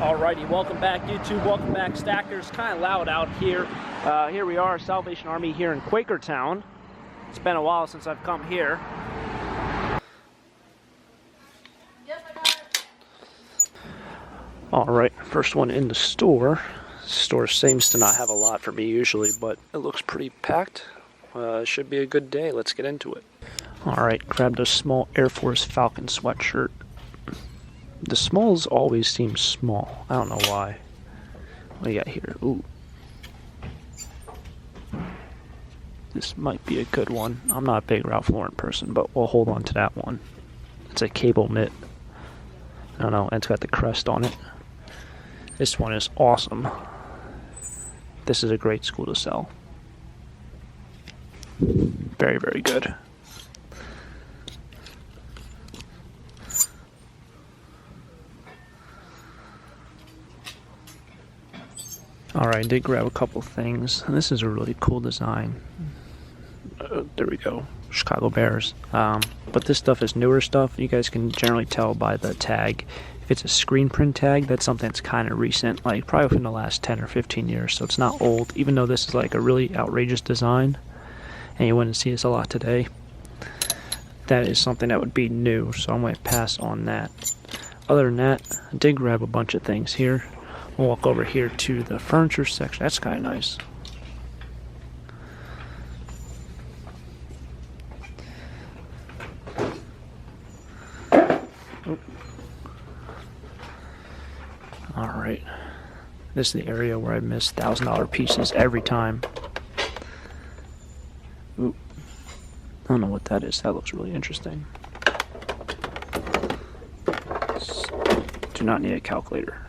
Alrighty, welcome back YouTube, welcome back Stackers. Kind of loud out here. Here we are, Salvation Army here in Quakertown. It's been a while since I've come here. Yep, I got it. Alright, first one in the store. The store seems to not have a lot for me usually, but it looks pretty packed. It should be a good day. Let's get into it. Alright, grabbed a small Air Force Falcon sweatshirt. The smalls always seem small. I don't know why. What do you got here? Ooh. This might be a good one. I'm not a big Ralph Lauren person, but we'll hold on to that one. It's a cable knit. I don't know, and it's got the crest on it. This one is awesome. This is a great school to sell. Very, very good. Alright, I did grab a couple things. And this is a really cool design. There we go. Chicago Bears. But this stuff is newer stuff. You guys can generally tell by the tag. If it's a screen print tag, that's something that's kind of recent. Like probably within the last 10 or 15 years. So it's not old. Even though this is like a really outrageous design. And you wouldn't see this a lot today. That is something that would be new. So I'm going to pass on that. Other than that, I did grab a bunch of things here. We'll walk over here to the furniture section. That's kind of nice. Oh. Alright. This is the area where I miss $1,000 pieces every time. Ooh. I don't know what that is. That looks really interesting. Do not need a calculator.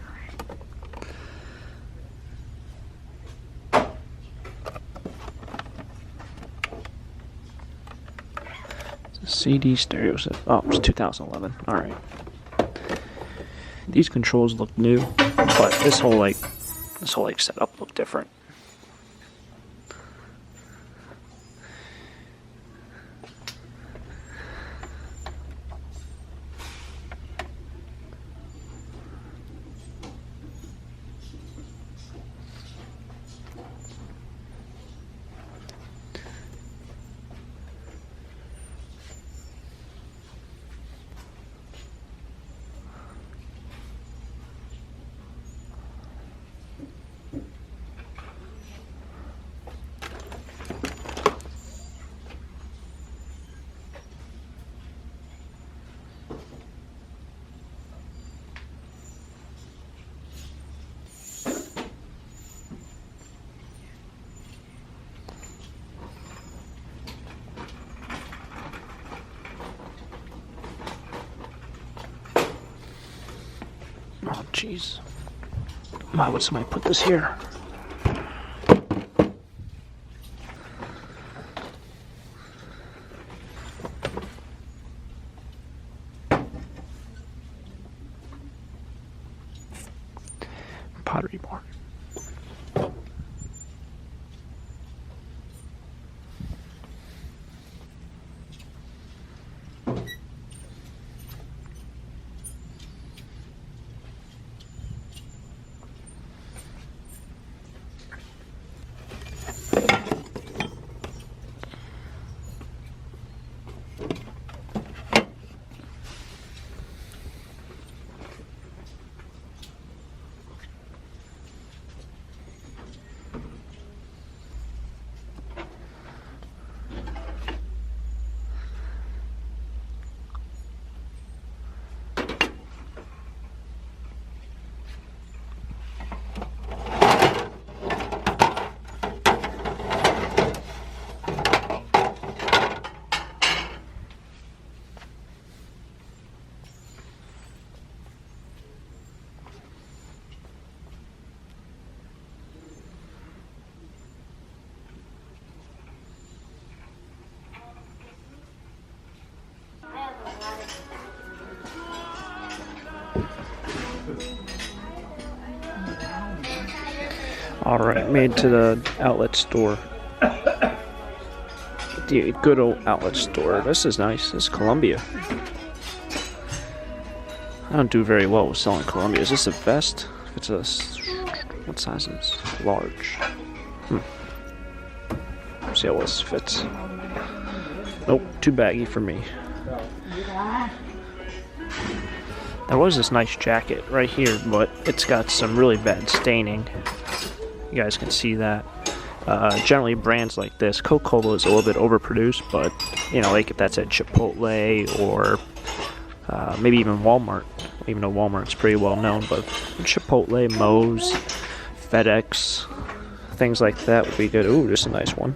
CD stereo set. Oh, it's 2011. All right. These controls look new, but this whole setup looked different. Oh, jeez. Why would somebody put this here? Pottery barn. Alright, made to the outlet store. The good old outlet store. This is nice. This is Columbia. I don't do very well with selling Columbia. Is this a vest? It's a, what size is large? See how this fits. Nope, too baggy for me. There was this nice jacket right here, but it's got some really bad staining. You guys can see that. Generally brands like this, Coca-Cola is a little bit overproduced, but you know, like if that's at Chipotle or maybe even Walmart, even though Walmart's pretty well known, but Chipotle, Moe's, FedEx, things like that would be good. Ooh, this is a nice one.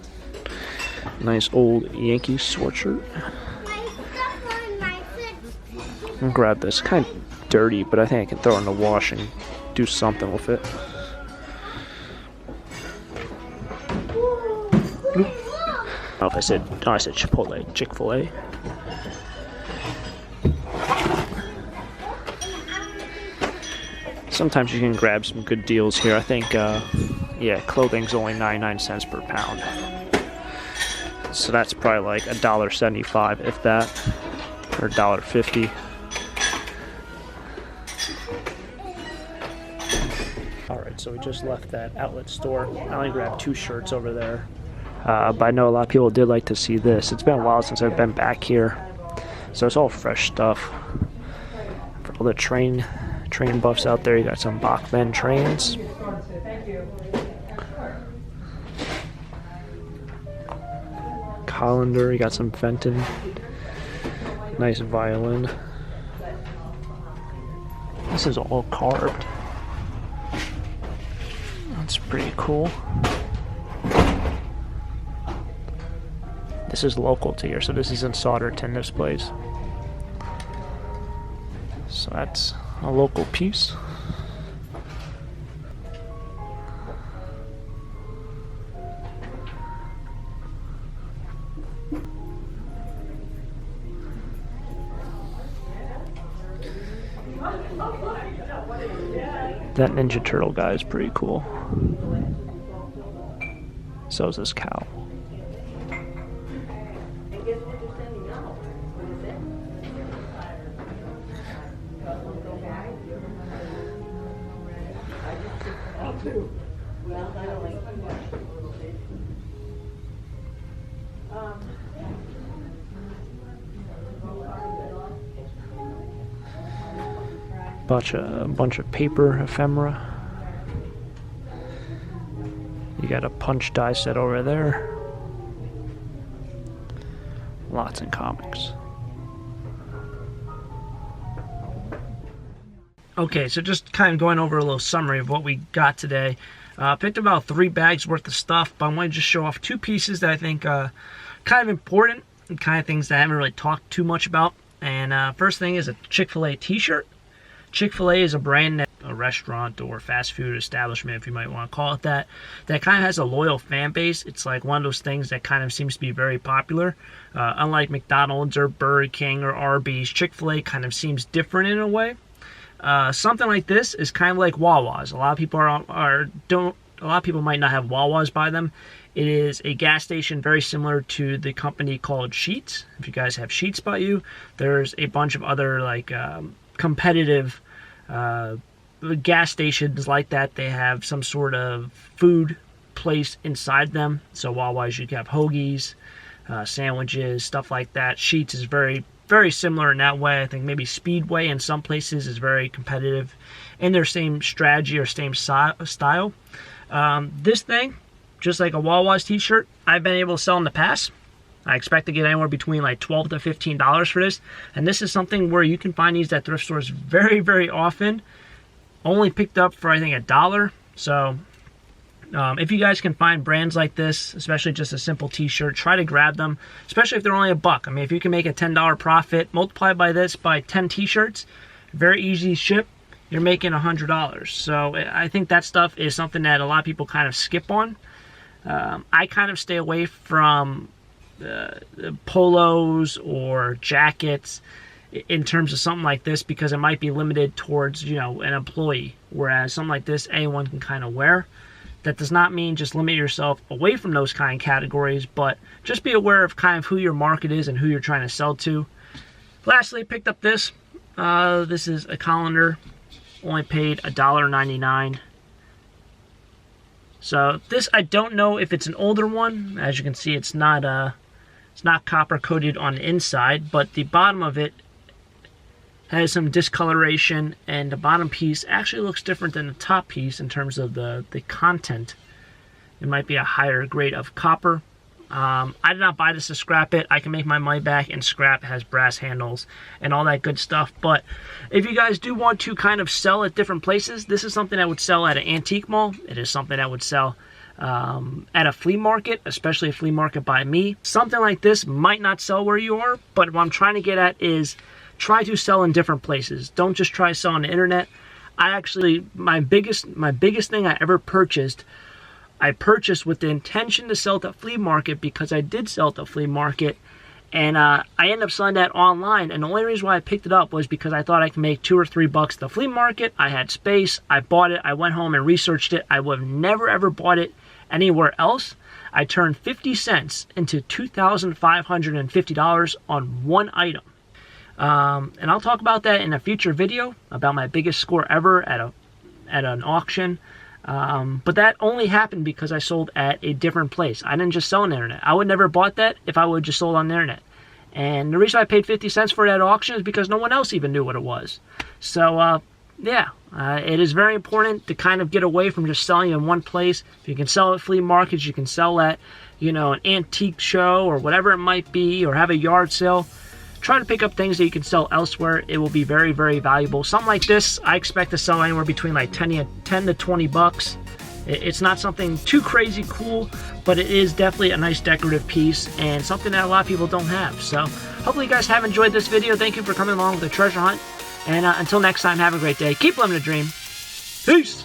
Nice old Yankees sweatshirt. I'll grab this. Kind of dirty, but I think I can throw it in the wash and do something with it. Oh, I said Chipotle, Chick-fil-A. Sometimes you can grab some good deals here. I think, yeah, clothing's only 99 cents per pound. So that's probably like $1.75, if that, or $1.50. Alright, so we just left that outlet store. I only grabbed 2 shirts over there. But I know a lot of people did like to see this. It's been a while since I've been back here. So it's all fresh stuff. For all the train buffs out there, you got some Bachman trains. Hollander, you got some Fenton. Nice violin. This is all carved. That's pretty cool. This is local to here, so this is in Solderton, this place. So that's a local piece. That Ninja Turtle guy is pretty cool. So is this cow. Bunch of paper ephemera. You got a punch die set over there. Lots in comics. Okay, so just kind of going over a little summary of what we got today. Picked about 3 bags worth of stuff, but I want to just show off 2 pieces that I think kind of important and kind of things that I haven't really talked too much about. And first thing is a Chick-fil-A t-shirt. Chick-fil-A is a brand, that a restaurant or fast food establishment, if you might want to call it that kind of has a loyal fan base. It's like one of those things that kind of seems to be very popular. Unlike McDonald's or Burger King or Arby's, Chick-fil-A kind of seems different in a way. Something like this is kind of like Wawa's. A lot of people might not have Wawa's by them. It is a gas station very similar to the company called Sheetz. If you guys have Sheetz by you, there's a bunch of other like competitive gas stations like that. They have some sort of food place inside them. So Wawa's, you have hoagies, sandwiches, stuff like that. Sheetz is very, very similar in that way. I think maybe Speedway in some places is very competitive in their same strategy or same style. This thing, just like a Wawa's t-shirt, I've been able to sell in the past. I expect to get anywhere between like $12 to $15 for this. And this is something where you can find these at thrift stores very, very often. Only picked up for, I think, $1. So if you guys can find brands like this, especially just a simple t-shirt, try to grab them, especially if they're only $1. I mean, if you can make a $10 profit, multiply by this by 10 t-shirts, very easy to ship, you're making $100. So I think that stuff is something that a lot of people kind of skip on. I kind of stay away from polos or jackets in terms of something like this because it might be limited towards, you know, an employee, whereas something like this anyone can kind of wear. That does not mean just limit yourself away from those kind of categories, but just be aware of kind of who your market is and who you're trying to sell to. Lastly, picked up this. This is a colander. Only paid $1.99. So this, I don't know if it's an older one. As you can see, it's not copper coated on the inside, but the bottom of it has some discoloration, and the bottom piece actually looks different than the top piece in terms of the content. It might be a higher grade of copper. I did not buy this to scrap it. I can make my money back, and scrap has brass handles and all that good stuff. But if you guys do want to kind of sell at different places, this is something I would sell at an antique mall. It is something I would sell at a flea market, especially a flea market by me. Something like this might not sell where you are, but what I'm trying to get at is try to sell in different places. Don't just try to sell on the internet. I actually, my biggest thing I ever purchased, I purchased with the intention to sell at the flea market, because I did sell at the flea market, and I ended up selling that online. And the only reason why I picked it up was because I thought I could make $2 or $3 at the flea market. I had space. I bought it. I went home and researched it. I would have never ever bought it anywhere else. I turned 50 cents into $2,550 on one item. And I'll talk about that in a future video, about my biggest score ever at an auction. But that only happened because I sold at a different place. I didn't just sell on the internet. I would never bought that if I would just sold on the internet. And the reason I paid 50 cents for it at auction is because no one else even knew what it was. So, yeah, it is very important to kind of get away from just selling in one place. If you can sell at flea markets, you can sell at, you know, an antique show or whatever it might be, or have a yard sale. Try to pick up things that you can sell elsewhere. It will be very, very valuable. Something like this, I expect to sell anywhere between like 10 to 20 bucks. It's not something too crazy cool, but it is definitely a nice decorative piece and something that a lot of people don't have. So hopefully you guys have enjoyed this video. Thank you for coming along with the treasure hunt. And until next time, have a great day. Keep living the dream. Peace.